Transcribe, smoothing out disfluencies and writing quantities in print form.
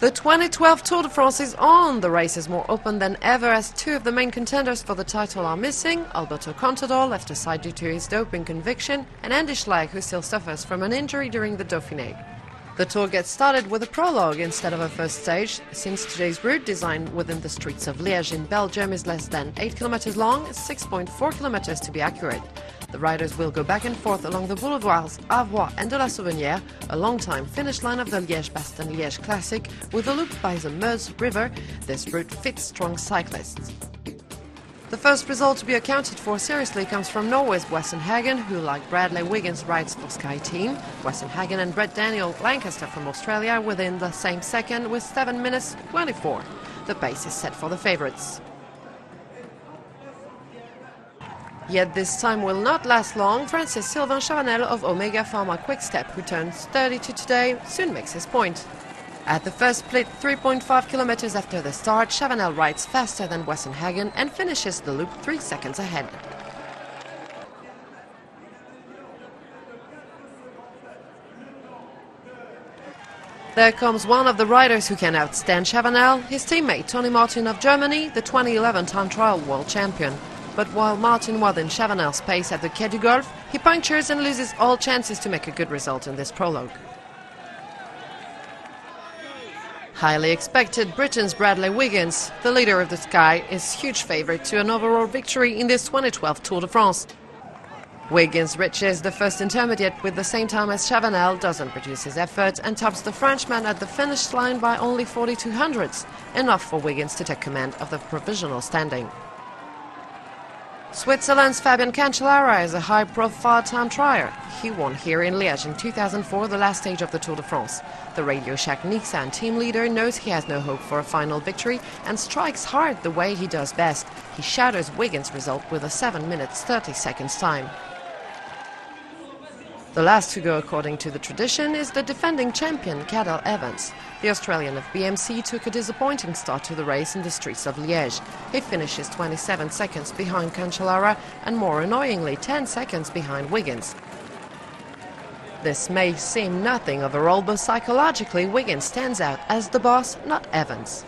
The 2012 Tour de France is on. The race is more open than ever as two of the main contenders for the title are missing. Alberto Contador left aside due to his doping conviction, and Andy Schleich, who still suffers from an injury during the Dauphiné. The Tour gets started with a prologue instead of a first stage. Since today's route, designed within the streets of Liege in Belgium, is less than 8 kilometers long, 6.4 kilometers to be accurate. The riders will go back and forth along the boulevards Avois and de la Sauvenière, a long-time finish line of the Liège-Bastogne-Liège Classic, with a loop by the Meuse River. This route fits strong cyclists. The first result to be accounted for seriously comes from Norway's Wesson Hagen, who, like Bradley Wiggins, rides for Sky Team. Wesson Hagen and Brett Daniel Lancaster from Australia within the same second with 7 minutes 24. The pace is set for the favourites. Yet this time will not last long. Francis Sylvain Chavanel of Omega Pharma Quickstep, who turns 32 today, soon makes his point. At the first split, 3.5 kilometers after the start, Chavanel rides faster than Wesson Hagen and finishes the loop 3 seconds ahead. There comes one of the riders who can outstand Chavanel, his teammate Tony Martin of Germany, the 2011 time trial world champion. But while Martin was in Chavanel's pace at the Quai du Golf, he punctures and loses all chances to make a good result in this prologue. Highly expected, Britain's Bradley Wiggins, the leader of the Sky, is huge favourite to an overall victory in this 2012 Tour de France. Wiggins reaches the first intermediate with the same time as Chavanel, doesn't reduce his effort, and tops the Frenchman at the finish line by only 42 hundredths, enough for Wiggins to take command of the provisional standing. Switzerland's Fabian Cancellara is a high-profile time trier. He won here in Liège in 2004, the last stage of the Tour de France. The Radio Shack Nissan team leader knows he has no hope for a final victory and strikes hard the way he does best. He shatters Wiggins' result with a 7 minutes 30 seconds time. The last to go according to the tradition is the defending champion Cadel Evans. The Australian of BMC took a disappointing start to the race in the streets of Liège. He finishes 27 seconds behind Cancellara and, more annoyingly, 10 seconds behind Wiggins. This may seem nothing overall, but psychologically Wiggins stands out as the boss, not Evans.